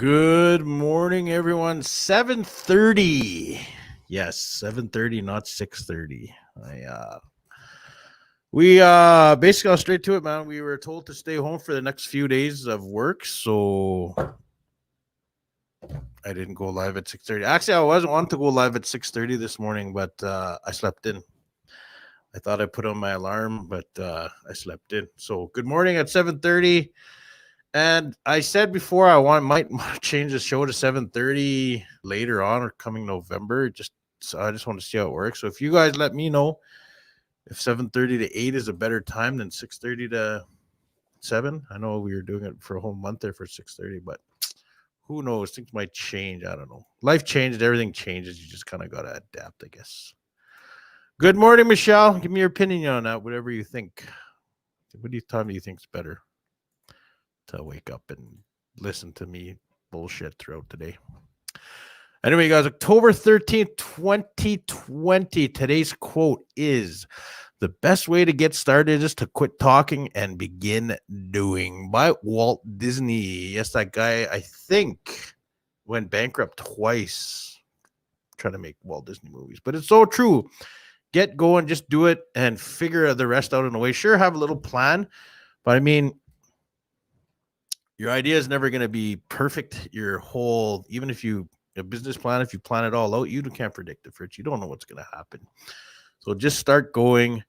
Good morning, everyone. 7:30. Yes, 7:30, not 6:30. We basically got straight to it, man. We were told to stay home for the next few days of work, so I didn't go live at 6:30. Actually, I wasn't wanting to go live at 6:30 this morning, but I slept in. I thought I put on my alarm, but I slept in. So good morning at 7:30. And I said before might change the show to 7:30 later on or coming November. I just want to see how it works. So if you guys let me know if 7:30 to 8 is a better time than 6:30 to 7. I know we were doing it for a whole month there for 6:30, but who knows? Things might change. I don't know. Life changed, everything changes. You just kind of gotta adapt, I guess. Good morning, Michelle. Give me your opinion on that, whatever you think. What time do you think's better? To wake up and listen to me bullshit throughout the day. Anyway, guys, October 13th, 2020. Today's quote is, "The best way to get started is to quit talking and begin doing," by Walt Disney. Yes, that guy, I think, went bankrupt twice trying to make Walt Disney movies. But it's so true. Get going, just do it, and figure the rest out in a way. Sure, have a little plan, but I mean, your idea is never going to be perfect. Even if a business plan, if you plan it all out, you can't predict it, Fritz. You don't know what's going to happen. So just start going.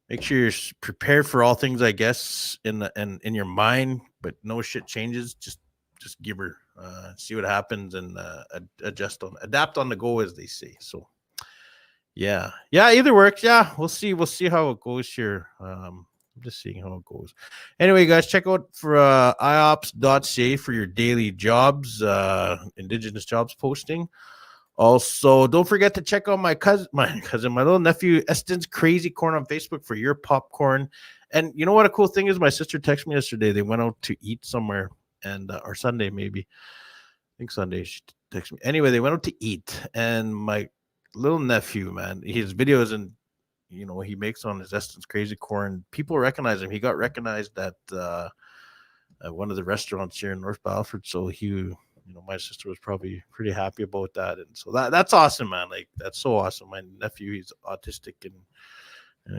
Make sure you're prepared for all things, I guess, in your mind. But no shit changes. Just give her, see what happens, and adapt on the go, as they say. So yeah, either works. Yeah, we'll see how it goes here. I'm just seeing how it goes. Anyway, guys, check out for IOPPS.ca for your daily jobs, Indigenous jobs posting. Also, don't forget to check out my little nephew Eston's Crazy Corn on Facebook for your popcorn. And you know what a cool thing is? My sister texted me yesterday. They went out to eat somewhere, and or Sunday maybe. I think Sunday she texted me. Anyway, they went out to eat, and my little nephew, man, his videos and he makes on his Eston's Crazy Corn. People recognize him. He got recognized at one of the restaurants here in North Battleford. So my sister was probably pretty happy about that. And so that's awesome, man. Like, that's so awesome. My nephew, he's autistic and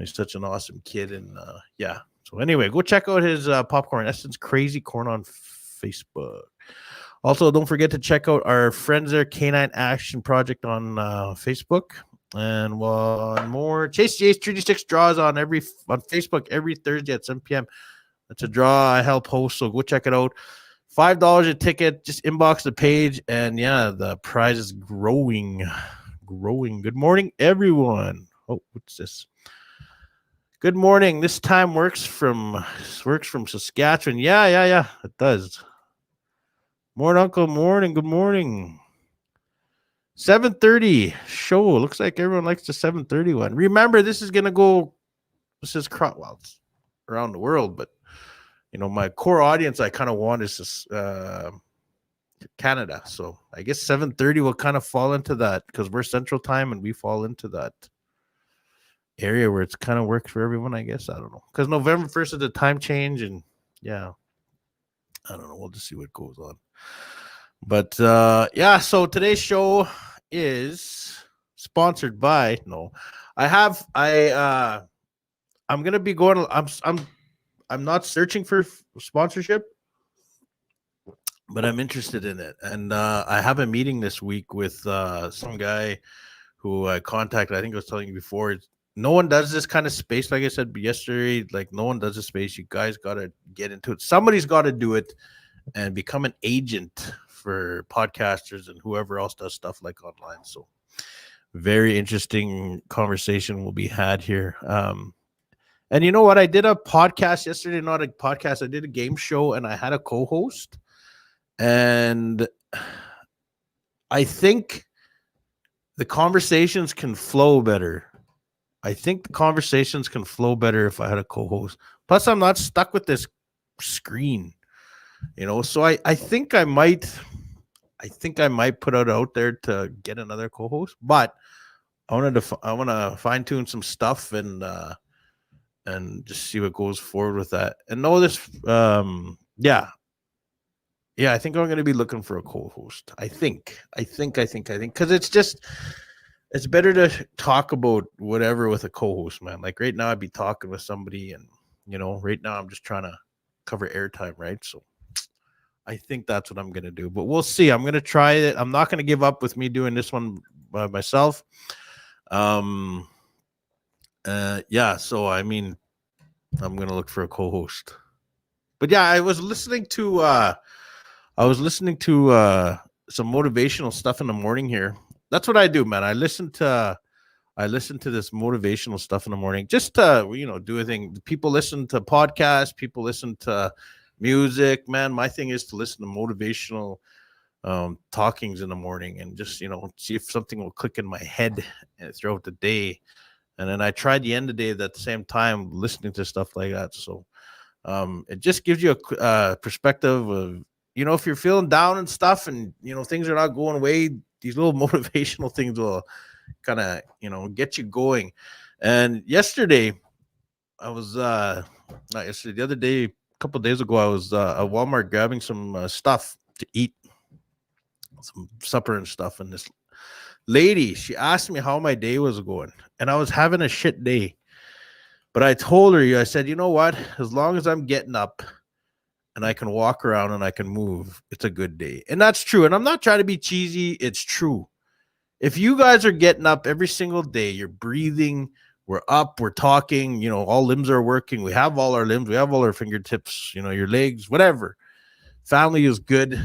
he's such an awesome kid. And yeah. So anyway, go check out his popcorn, Eston's Crazy Corn on Facebook. Also, don't forget to check out our friends there, Canine Action Project on Facebook. And one more, Chase J's 36 draws on Facebook every Thursday at 7 p.m. That's a draw I help host, so go check it out. $5 a ticket. Just inbox the page, and yeah, the prize is growing. Good morning, everyone. Oh, what's this? Good morning. This time works from Saskatchewan. Yeah, it does. Morning, Uncle. Morning. Good morning. 7:30 show. Looks like everyone likes the 7:30 one. Remember, this is around the world, but my core audience I kind of want is Canada. So I guess 7:30 will kind of fall into that because we're Central Time and we fall into that area where it's kind of works for everyone, I guess. I don't know. Because November 1st is the time change, and yeah. I don't know. We'll just see what goes on. But yeah, so today's show is sponsored by I'm gonna be going. I'm not searching for sponsorship, but I'm interested in it, and I have a meeting this week with some guy who I contacted. I think I was telling you before. No one does this kind of space, like I said yesterday. Like, no one does this space. You guys got to get into it. Somebody's got to do it and become an agent for podcasters and whoever else does stuff like online. So very interesting conversation will be had here. And you know what? I did a podcast yesterday, not a podcast. I did a game show and I had a co-host. And I think the conversations can flow better. If I had a co-host. Plus, I'm not stuck with this screen. So I think I might put it out there to get another co-host, but I want to fine tune some stuff and just see what goes forward with that. And know this, yeah, Yeah, I think I'm going to be looking for a co-host. I think, because it's better to talk about whatever with a co-host, man. Like right now, I'd be talking with somebody, and right now I'm just trying to cover airtime, right? So I think that's what I'm going to do, but we'll see. I'm going to try it. I'm not going to give up with me doing this one by myself. Um, yeah. So I mean, I'm going to look for a co-host. But yeah, I was listening to some motivational stuff in the morning here. That's what I do, man. I listen to this motivational stuff in the morning just to, do a thing. People listen to podcasts, people listen to music, man. My thing is to listen to motivational talkings in the morning and just, see if something will click in my head throughout the day. And then I try the end of the day at the same time listening to stuff like that. So it just gives you a perspective of, if you're feeling down and stuff and, things are not going away, these little motivational things will kind of, get you going. And yesterday, I was, not yesterday, the other day, a couple of days ago, I was at Walmart grabbing some stuff to eat, some supper and stuff. And this lady, she asked me how my day was going. And I was having a shit day. But I told her, I said, you know what? As long as I'm getting up and I can walk around and I can move, it's a good day. And that's true. And I'm not trying to be cheesy. It's true. If you guys are getting up every single day, you're breathing, we're up, we're talking, all limbs are working. We have all our limbs, we have all our fingertips, your legs, whatever. Family is good.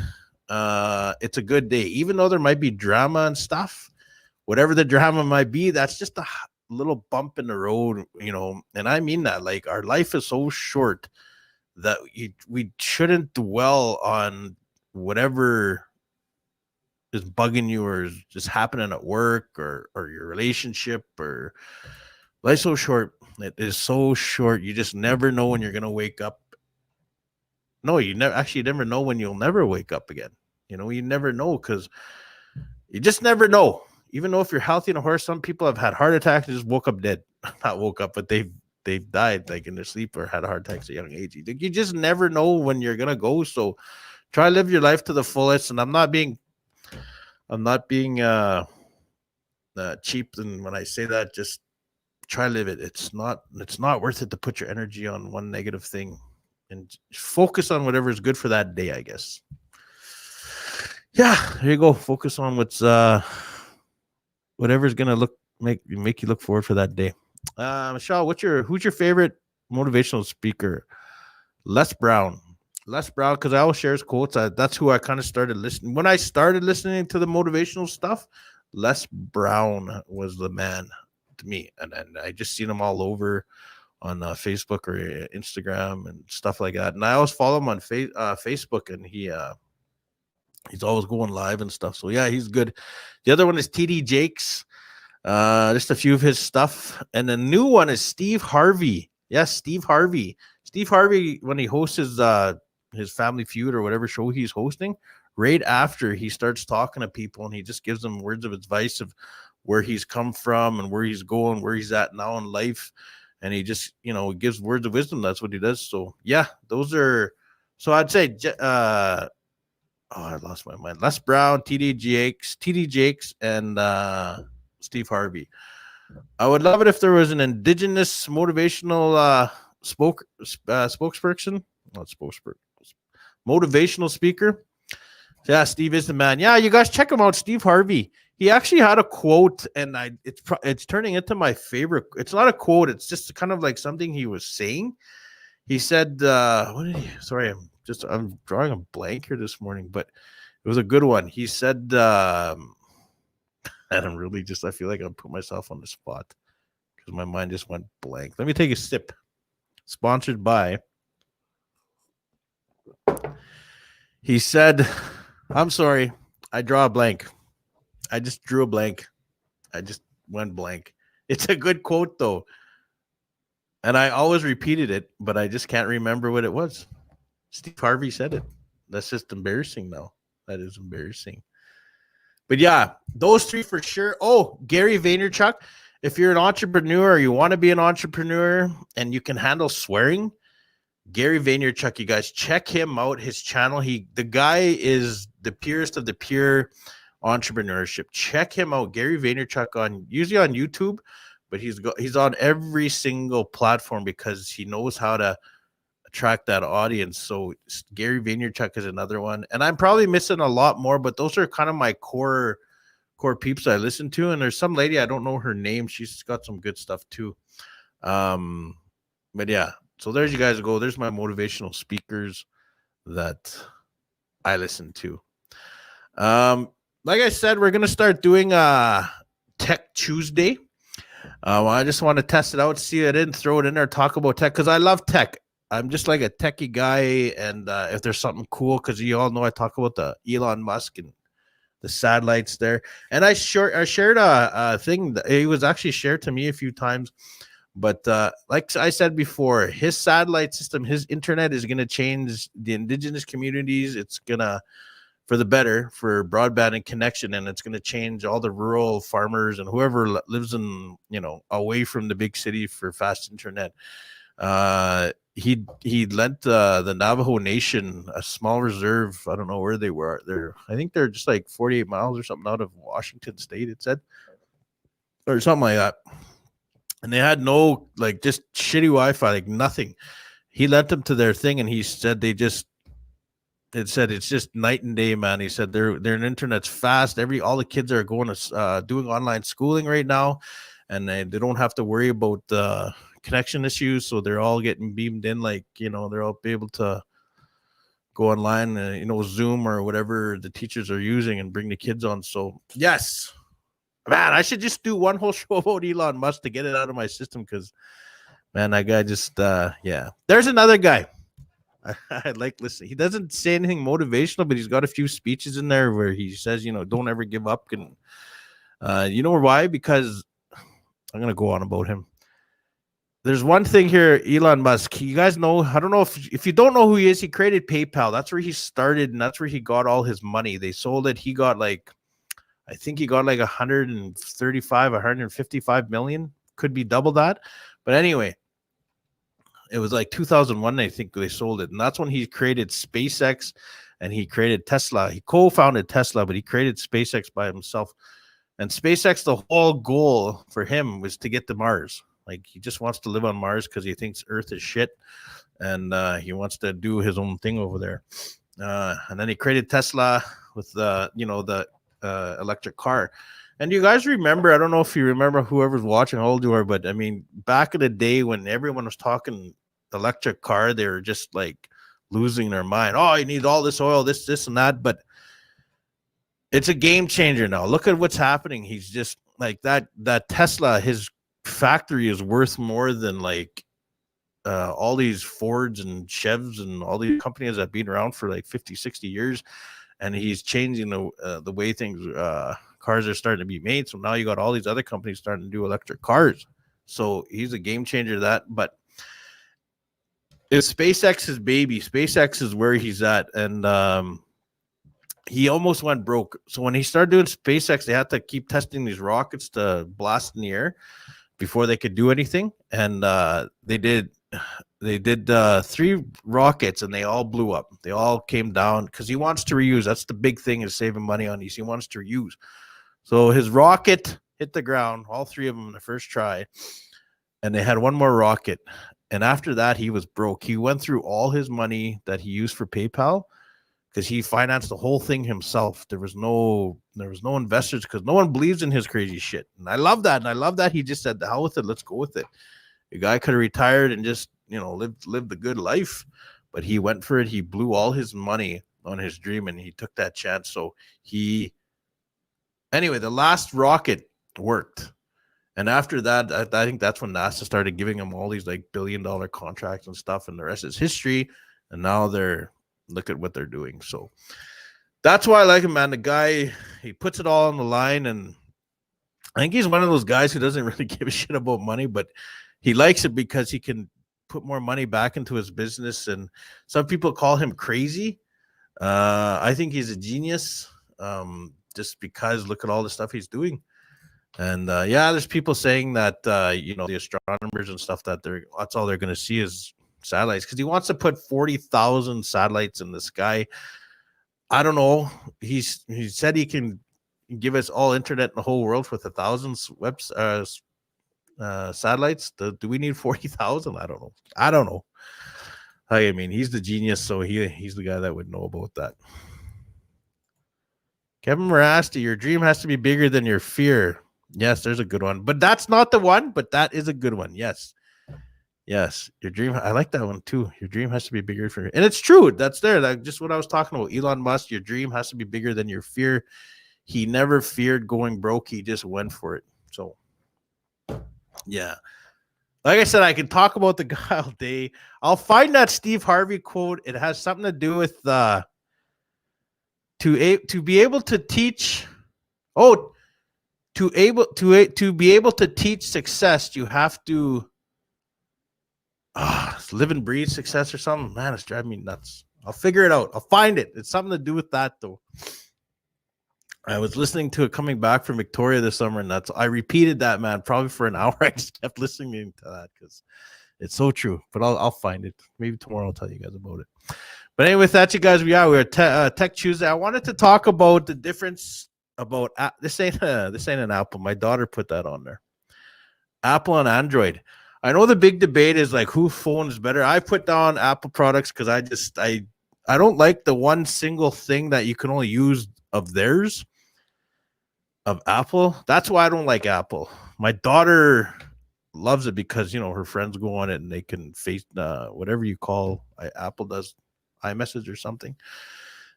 It's a good day. Even though there might be drama and stuff, whatever the drama might be, that's just a little bump in the road, and I mean that. Like, our life is so short that we shouldn't dwell on whatever is bugging you or is just happening at work or your relationship. Or life's so short. It is so short. You just never know when you're gonna wake up. No, you never know when you'll never wake up again. You never know, because you just never know. Even though if you're healthy and a horse, some people have had heart attacks and just woke up dead. Not woke up, but they've died like in their sleep or had heart attacks at a young age. You just never know when you're gonna go. So try to live your life to the fullest. And I'm not being cheap. And when I say that, just try to live it. It's not worth it to put your energy on one negative thing, and focus on whatever is good for that day, I guess. Yeah, there you go. Focus on whatever's gonna make you look forward for that day. Michelle, who's your favorite motivational speaker? Les Brown. Les Brown, because I always share his quotes. That's who I kind of started listening. When I started listening to the motivational stuff, Les Brown was the man to me. And I just seen him all over on Facebook or Instagram and stuff like that. And I always follow him on Facebook, and he's always going live and stuff. So yeah, he's good. The other one is TD Jakes. Just a few of his stuff. And the new one is Steve Harvey. Yes, Steve Harvey. Steve Harvey, when he hosts his Family Feud or whatever show he's hosting, right after he starts talking to people, and he just gives them words of advice of where he's come from and where he's going, where he's at now in life. And he just, gives words of wisdom. That's what he does. So yeah, those are, so I'd say, I lost my mind. Les Brown, TD Jakes, and Steve Harvey. I would love it if there was an indigenous motivational spokesperson, not spokesperson, motivational speaker. Yeah, Steve is the man. Yeah, you guys check him out, Steve Harvey. He actually had a quote, and it's turning into my favorite. It's not a quote; it's just kind of like something he was saying. He said, "What did he?" Sorry, I'm drawing a blank here this morning, but it was a good one. He said, and I feel like I'm putting myself on the spot because my mind just went blank. Let me take a sip. Sponsored by. He said, I'm sorry, I draw a blank. I just drew a blank. I just went blank. It's a good quote, though. And I always repeated it, but I just can't remember what it was. Steve Harvey said it. That's just embarrassing now. That is embarrassing. But yeah, those three for sure. Oh, Gary Vaynerchuk. If you're an entrepreneur or you want to be an entrepreneur and you can handle swearing, Gary Vaynerchuk, you guys check him out. His channel, the guy is the purest of the pure entrepreneurship. Check him out, Gary Vaynerchuk, usually on YouTube, but he's on every single platform because he knows how to attract that audience. So Gary Vaynerchuk is another one, and I'm probably missing a lot more, but those are kind of my core peeps I listen to. And there's some lady, I don't know her name, she's got some good stuff too. But yeah, so there's you guys go. There's my motivational speakers that I listen to. Like I said, we're gonna start doing Tech Tuesday. I just want to test it out, see. I didn't throw it in there, talk about tech, because I love tech. I'm just like a techie guy, and if there's something cool, because you all know I talk about the Elon Musk and the satellites there. And I shared a thing that it was actually shared to me a few times. But like I said before, his satellite system, his internet is going to change the indigenous communities. It's going to, for the better, for broadband and connection, and it's going to change all the rural farmers and whoever lives in, away from the big city for fast internet. He lent the Navajo Nation a small reserve. I don't know where they were. I think they're just like 48 miles or something out of Washington State, it said, or something like that. And they had no, like, just shitty Wi-Fi, like nothing. He lent them to their thing, and he said it's just night and day, man. He said their internet's fast. All the kids are going to doing online schooling right now, and they don't have to worry about connection issues. So they're all getting beamed in, like, they're all be able to go online, Zoom or whatever the teachers are using, and bring the kids on. So yes. Man, I should just do one whole show about Elon Musk to get it out of my system, because, man, that guy just, yeah. There's another guy I like listening. He doesn't say anything motivational, but he's got a few speeches in there where he says, don't ever give up. And you know why? Because I'm going to go on about him. There's one thing here, Elon Musk. You guys know, I don't know if you don't know who he is, he created PayPal. That's where he started, and that's where he got all his money. They sold it. I think he got like 155 million, could be double that. But anyway, it was like 2001, I think they sold it. And that's when he created SpaceX, and he created Tesla. He co-founded Tesla, but he created SpaceX by himself. And SpaceX, the whole goal for him was to get to Mars. Like, he just wants to live on Mars because he thinks Earth is shit. And he wants to do his own thing over there. And then he created Tesla with the electric car. And you guys remember, I don't know if you remember, whoever's watching, how old you are, but I mean, back in the day when everyone was talking electric car, they were just like losing their mind. Oh, you need all this oil, this and that. But it's a game changer now. Look at what's happening. He's just like that Tesla, his factory is worth more than like all these Fords and Chevs and all these companies that have been around for like 50, 60 years. And he's changing the way cars are starting to be made. So now you got all these other companies starting to do electric cars. So he's a game changer to that. But it's SpaceX's baby. SpaceX is where he's at. And he almost went broke. So when he started doing SpaceX, they had to keep testing these rockets to blast in the air before they could do anything. And they did 3 rockets, and they all blew up. They all came down because he wants to reuse. That's the big thing, is saving money on these. He wants to reuse. So his rocket hit the ground, all 3 of them in the first try, and they had one more rocket. And after that, he was broke. He went through all his money that he used for PayPal because he financed the whole thing himself. There was no investors because no one believes in his crazy shit. And I love that. And I love that he just said, the hell with it. Let's go with it. The guy could have retired and just, lived a good life, but he went for it. He blew all his money on his dream, and he took that chance. So anyway, the last rocket worked. And after that, I think that's when NASA started giving him all these like billion-dollar contracts and stuff, and the rest is history. And now look at what they're doing. So that's why I like him, man. The guy, he puts it all on the line, and I think he's one of those guys who doesn't really give a shit about money, but he likes it because he can put more money back into his business. And some people call him crazy. I think he's a genius, just because look at all the stuff he's doing. And there's people saying that the astronomers and stuff, that's all they're going to see is satellites because he wants to put 40,000 satellites in the sky. I don't know. He said he can give us all internet in the whole world with 1,000 satellites. Do we need 40,000? I don't know. I mean, he's the genius, so he's the guy that would know about that. Kevin Marasti, your dream has to be bigger than your fear. Yes, there's a good one, but that's not the one, but that is a good one. Yes. Your dream. I like that one too. Your dream has to be bigger for you. And it's true. That's there. Like just what I was talking about. Elon Musk, your dream has to be bigger than your fear. He never feared going broke. He just went for it. So, yeah. Like I said, I can talk about the guy all day. I'll find that Steve Harvey quote. It has something to do with to be able to teach. Oh, to be able to teach success, you have to live and breathe success or something. Man, it's driving me nuts. I'll figure it out. I'll find it. It's something to do with that, though. I was listening to it coming back from Victoria this summer, and I repeated that, man, probably for an hour. I just kept listening to that because it's so true. But I'll find it. Maybe tomorrow I'll tell you guys about it. But anyway, with that, you guys, we're Tech Tuesday. I wanted to talk about the difference about this ain't an Apple. My daughter put that on there. Apple and Android. I know the big debate is like who phone is better. I put down Apple products because I don't like the one single thing that you can only use of theirs of Apple. That's why I don't like Apple. My daughter loves it because her friends go on it and they can face whatever you call Apple does iMessage or something.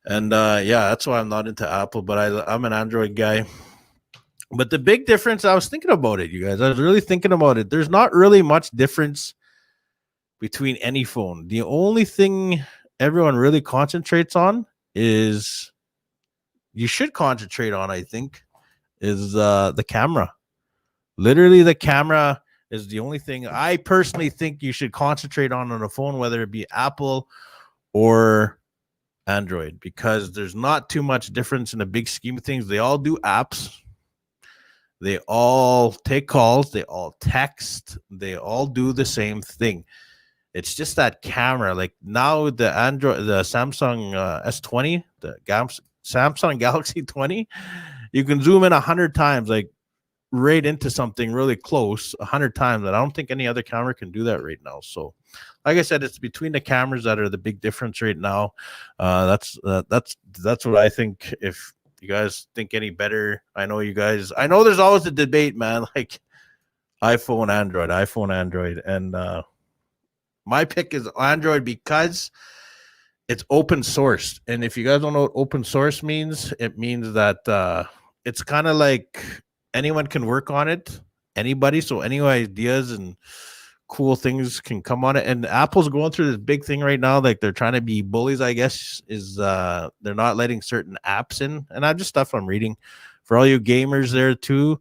And that's why I'm not into Apple, but I'm an Android guy. But the big difference, I was thinking about it, you guys. I was really thinking about it. There's not really much difference between any phone. The only thing everyone really concentrates on is you should concentrate on, I think, is the camera. Literally, the camera is the only thing I personally think you should concentrate on a phone, whether it be Apple or Android, because there's not too much difference in the big scheme of things. They all do apps. They all take calls. They all text. They all do the same thing. It's just that camera. Like now, the Samsung S20, the Samsung Galaxy 20, you can zoom in 100 times, like right into something really close 100 times. And I don't think any other camera can do that right now. So, like I said, it's between the cameras that are the big difference right now. That's what I think. If you guys think any better, I know there's always a debate, man, like iPhone, Android. And my pick is Android because it's open source. And if you guys don't know what open source means, it means that it's kind of like anyone can work on it, anybody. So any ideas and cool things can come on it. And Apple's going through this big thing right now, like they're trying to be bullies, I guess, is they're not letting certain apps in, and I'm just stuff I'm reading for all you gamers there too.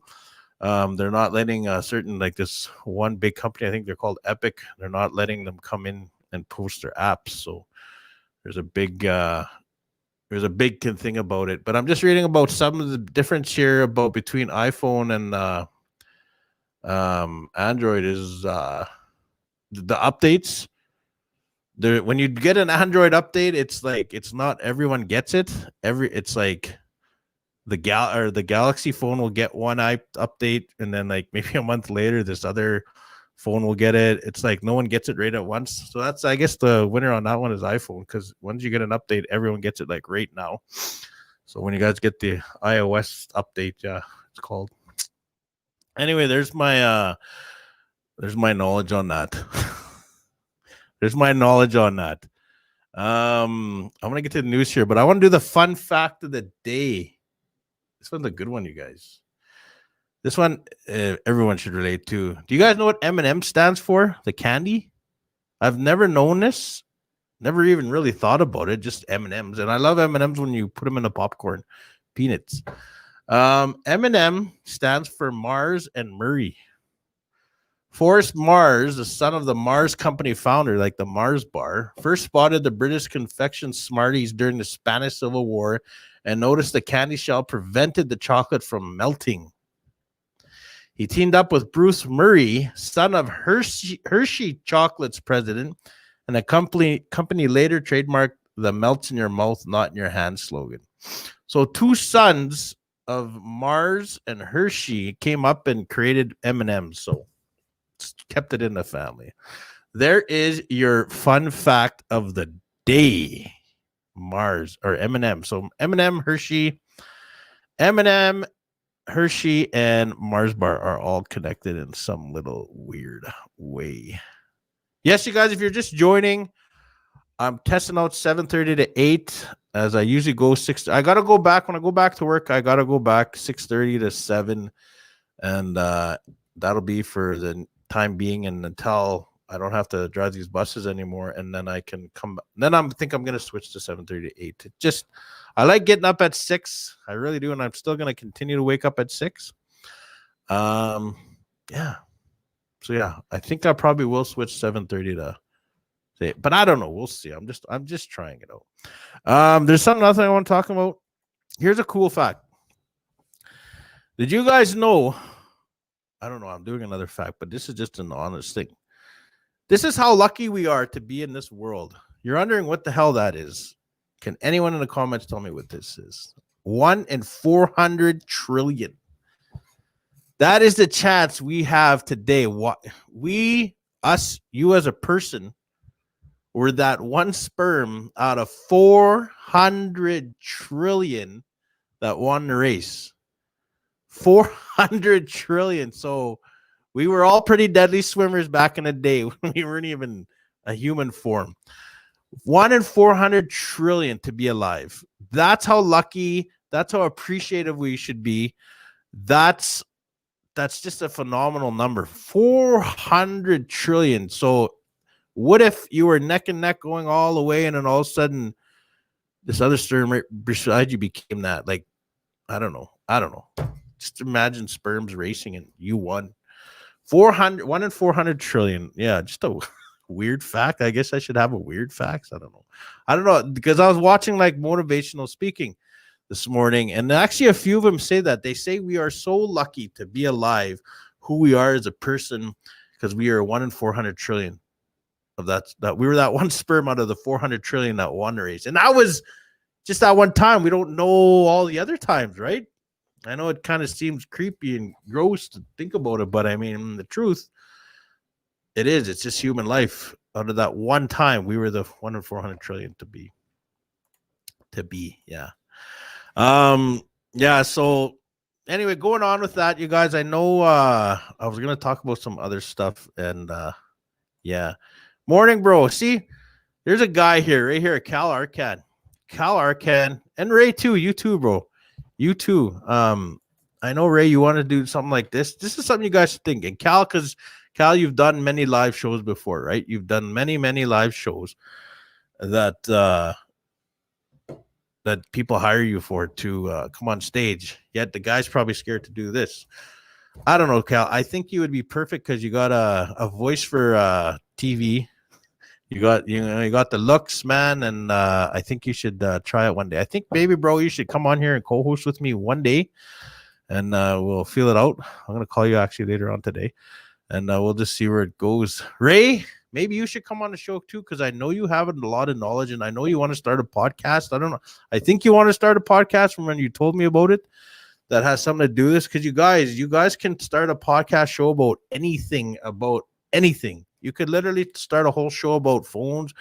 They're not letting certain, like this one big company, I think they're called Epic, they're not letting them come in and post their apps. So there's a big thing about it. But I'm just reading about some of the difference here about between iPhone and Android is the updates. There, when you get an Android update, it's like it's not everyone gets it. It's like the Galaxy phone will get one update, and then like maybe a month later, this other phone will get it. It's like no one gets it right at once. So that's, I guess, the winner on that one is iPhone, because once you get an update, everyone gets it like right now. So when you guys get the iOS update, it's called. Anyway, there's my knowledge on that. There's my knowledge on that. I'm gonna get to the news here, but I want to do the fun fact of the day. This one's a good one, you guys. This one everyone should relate to. Do you guys know what M&M stands for? The candy? I've never known this. Never even really thought about it. Just M&Ms, and I love M&Ms when you put them in the popcorn, peanuts. M&M stands for Mars and Murray. Forrest Mars, the son of the Mars Company founder, like the Mars bar, first spotted the British confection Smarties during the Spanish Civil War and noticed the candy shell prevented the chocolate from melting. He teamed up with Bruce Murray, son of Hershey Chocolate's president, And the company later trademarked the melts in your mouth, not in your hand slogan. So two sons of Mars and Hershey came up and created M&M's. So kept it in the family. There is your fun fact of the day. Mars or M&M. So M&M, Hershey, and Mars Bar are all connected in some little weird way. Yes, you guys, if you're just joining, I'm testing out 7:30 to 8 as I usually go 6. I got to go back when I go back to work. I got to go back 6:30 to 7, and that'll be for the time being and until I don't have to drive these buses anymore, and then I can come. Then I'm going to switch to 7:30 to 8. I like getting up at 6. I really do, and I'm still going to continue to wake up at 6. Yeah. So yeah, I think I probably will switch 7:30 to 8, but I don't know. We'll see. I'm just trying it out. There's something else I want to talk about. Here's a cool fact. Did you guys know? I don't know. I'm doing another fact, but this is just an honest thing. This is how lucky we are to be in this world. You're wondering what the hell that is. Can anyone in the comments tell me what this is? 1 in 400 trillion. That is the chance we have today. What you as a person, were that one sperm out of 400 trillion that won the race. 400 trillion. So we were all pretty deadly swimmers back in the day when we weren't even a human form. 1 in 400 trillion to be alive. That's how lucky, that's how appreciative we should be. That's just a phenomenal number. 400 trillion. So what if you were neck and neck going all the way and then all of a sudden this other sperm right beside you became that? Like, I don't know. Just imagine sperms racing and you won. 1 in 400 trillion. Yeah, just a weird fact. I guess I should have a weird facts. I don't know because I was watching like motivational speaking this morning, and actually a few of them say that. They say we are so lucky to be alive, who we are as a person, because we are 1 in 400 trillion of that we were that one sperm out of the 400 trillion that won the race. And that was just that one time. We don't know all the other times, right? I know it kind of seems creepy and gross to think about it, but I mean, the truth, it's just human life. Out of that one time, we were the 1 in 400 trillion to be. Yeah. Yeah. So anyway, going on with that, you guys, I know, I was going to talk about some other stuff and, yeah. Morning, bro. See, there's a guy here, right here, Cal Arcan, and Ray too. You too, bro. You too. I know, Ray, you want to do something like this. This is something you guys should think. And Cal, because Cal, you've done many live shows before, right? You've done many live shows that people hire you for to come on stage. Yet the guy's probably scared to do this. I don't know, Cal. I think you would be perfect because you got a voice for TV. You got the looks, man, and I think you should try it one day. I think, baby, bro, you should come on here and co-host with me one day, and we'll feel it out. I'm gonna call you actually later on today, and we'll just see where it goes. Ray, maybe you should come on the show too, because I know you have a lot of knowledge, and I know you want to start a podcast. I don't know. I think you want to start a podcast from when you told me about it. That has something to do with this, because you guys can start a podcast show about anything. You could literally start a whole show about phones.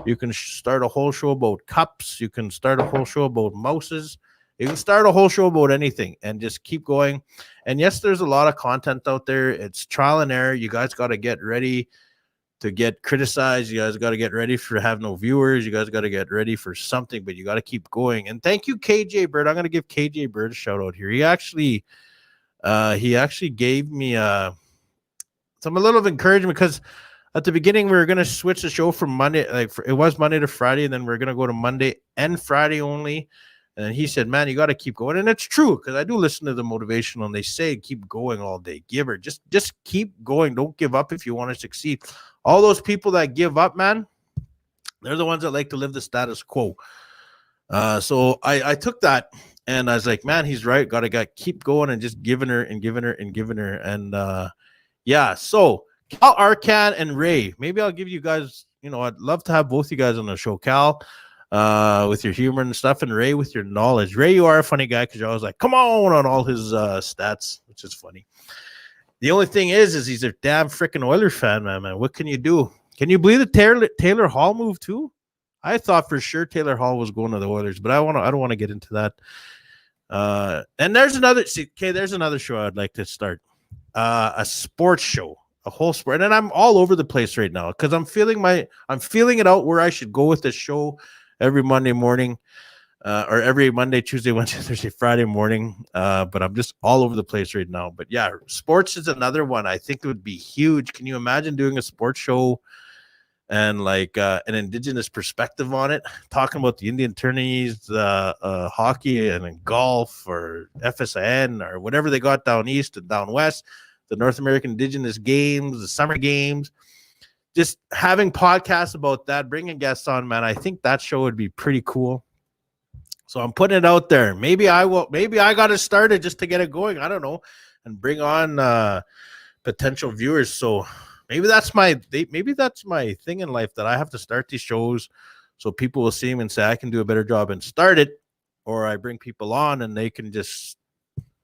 You can start a whole show about cups. You can start a whole show about mouses. You can start a whole show about anything and just keep going. And yes, there's a lot of content out there. It's trial and error. You guys got to get ready to get criticized. You guys got to get ready for have no viewers. You guys got to get ready for something, but you got to keep going. And thank you, KJ Bird. I'm going to give KJ Bird a shout out here. He actually gave me some a little encouragement, because at the beginning we were going to switch the show from Monday, it was Monday to Friday, and then we're going to go to Monday and Friday only. And he said, man, you got to keep going. And it's true, because I do listen to the motivational, and they say keep going all day. Just keep going. Don't give up if you want to succeed. All those people that give up, man, they're the ones that like to live the status quo. So I took that, and I was like, man, he's right. Got to keep going and just giving her. And yeah, so Cal Arcan and Ray, maybe I'll give you guys I'd love to have both you guys on the show. Cal, with your humor and stuff, and Ray with your knowledge. Ray, you are a funny guy because you're always like, come on all his stats, which is funny. The only thing is he's a damn freaking Oilers fan, man. What can you do? Can you believe the Taylor Hall move too? I thought for sure Taylor Hall was going to the Oilers, but I don't want to get into that. And there's another show I'd like to start. A sports show, a whole sport. And I'm all over the place right now because I'm feeling it out where I should go with this show every Monday morning, or every Monday, Tuesday, Wednesday, Thursday, Friday morning. But I'm just all over the place right now. But yeah, sports is another one I think it would be huge. Can you imagine doing a sports show and like an Indigenous perspective on it, talking about the Indian tourneys, hockey and golf or FSN or whatever they got down east and down west, the North American Indigenous Games, the summer games, just having podcasts about that, bringing guests on, man. I think that show would be pretty cool. So I'm putting it out there. Maybe I got to start it just to get it going. I don't know, and bring on potential viewers. So maybe that's my thing in life, that I have to start these shows so people will see them and say I can do a better job and start it, or I bring people on and they can just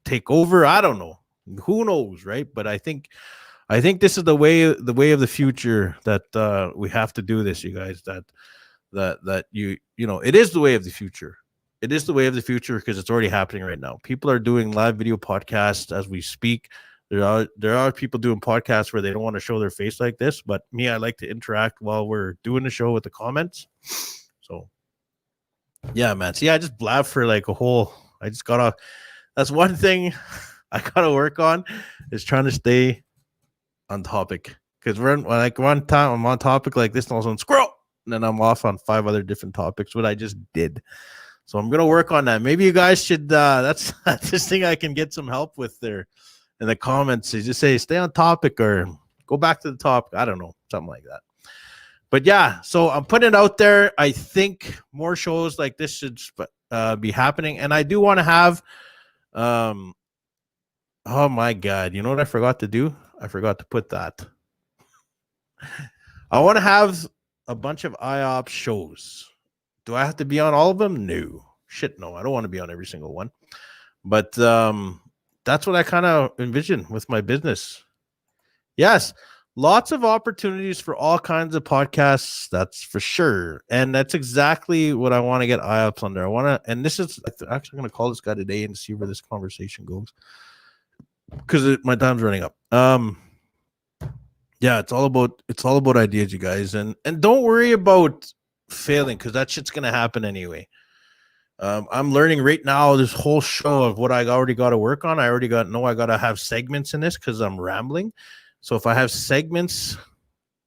take over. I don't know. Who knows, right? But I think this is the way of the future, that we have to do this, you guys. That you know, it is the way of the future. It is the way of the future because it's already happening right now. People are doing live video podcasts as we speak. There are people doing podcasts where they don't want to show their face like this, but me, I like to interact while we're doing the show with the comments. So yeah, man. See, I just blab for like that's one thing I gotta work on, is trying to stay on topic. Because one time I'm on topic like this, and all of a sudden scroll, and then I'm off on 5 other different topics, what I just did. So I'm gonna work on that. Maybe you guys should that's this thing I can get some help with there in the comments. You just say stay on topic or go back to the topic. I don't know, something like that. But yeah, so I'm putting it out there. I think more shows like this should be happening, and I do want to have oh my God, you know what I forgot to do? I forgot to put that. I want to have a bunch of IOPPS shows. Do I have to be on all of them? No. Shit, no. I don't want to be on every single one. But that's what I kind of envision with my business. Yes, lots of opportunities for all kinds of podcasts. That's for sure. And that's exactly what I want to get IOPPS under. I want to, and this is actually going to call this guy today and see where this conversation goes, because my time's running up. Yeah, it's all about ideas, you guys, and don't worry about failing, because that shit's gonna happen anyway. I'm learning right now this whole show of what I already got to work on. I got to have segments in this because I'm rambling. So if I have segments,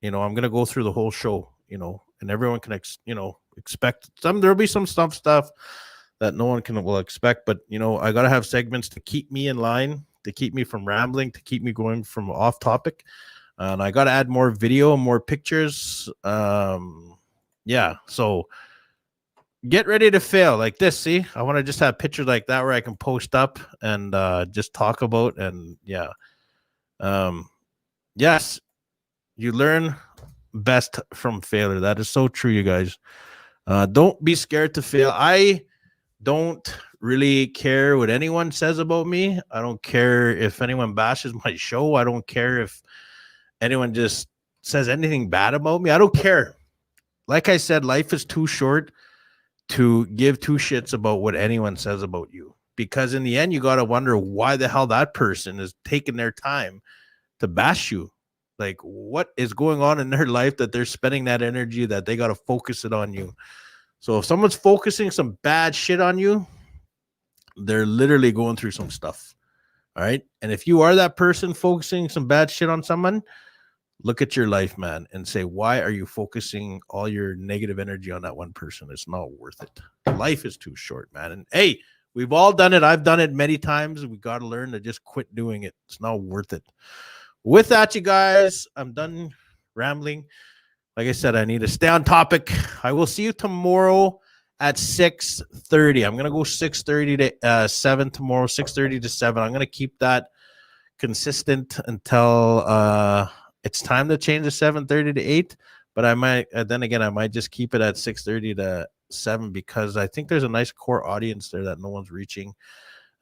I'm gonna go through the whole show, and everyone can expect some. There'll be some stuff that no one will expect, but I gotta have segments to keep me in line, to keep me from rambling, to keep me going from off topic. And I got to add more video, more pictures. Yeah, so get ready to fail like this. See, I want to just have pictures like that where I can post up and just talk about. And yeah, yes, you learn best from failure. That is so true, you guys. Don't be scared to fail. I don't really care what anyone says about me. I don't care if anyone bashes my show. I don't care if anyone just says anything bad about me. I don't care. Like I said, life is too short to give 2 shits about what anyone says about you, because in the end, you got to wonder why the hell that person is taking their time to bash you. Like, what is going on in their life that they're spending that energy, that they got to focus it on you? So if someone's focusing some bad shit on you, they're literally going through some stuff. All right. And if you are that person focusing some bad shit on someone, look at your life, man, and say, why are you focusing all your negative energy on that one person? It's not worth it. Life is too short, man. And hey, we've all done it. I've done it many times. We got to learn to just quit doing it. It's not worth it. With that, you guys, I'm done rambling. Like I said, I need to stay on topic. I will see you tomorrow at 6:30. I'm going to go 6:30 to 7 tomorrow, 6:30 to 7. I'm going to keep that consistent until it's time to change to 7:30 to 8. but I might then again I might just keep it at 6:30 to 7 because I think there's a nice core audience there that no one's reaching,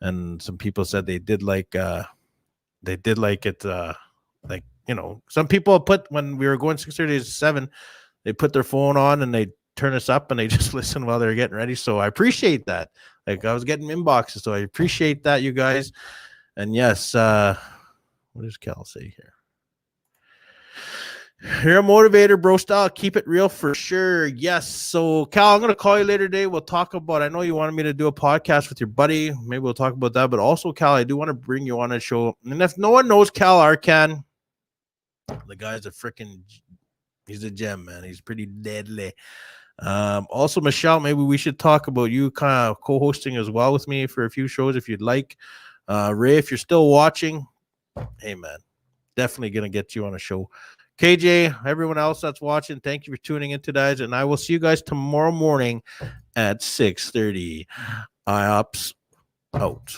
and some people said they did like it. Like, you know, some people put when we were going 6:30 to 7, they put their phone on and they turn us up and they just listen while they're getting ready. So I appreciate that. Like I was getting inboxes, so I appreciate that, you guys. And yes, what does Cal say here? You're a motivator, bro. Style. Keep it real for sure. Yes. So, Cal, I'm going to call you later today. We'll talk about, I know you wanted me to do a podcast with your buddy. Maybe we'll talk about that. But also, Cal, I do want to bring you on a show. And if no one knows Cal Arcan, the guy's a freaking, he's a gem, man. He's pretty deadly. Also, Michelle, maybe we should talk about you kind of co-hosting as well with me for a few shows if you'd like. Ray, if you're still watching, hey, man, definitely going to get you on a show. KJ, everyone else that's watching, thank you for tuning in today, and I will see you guys tomorrow morning at 6:30. IOPPS out.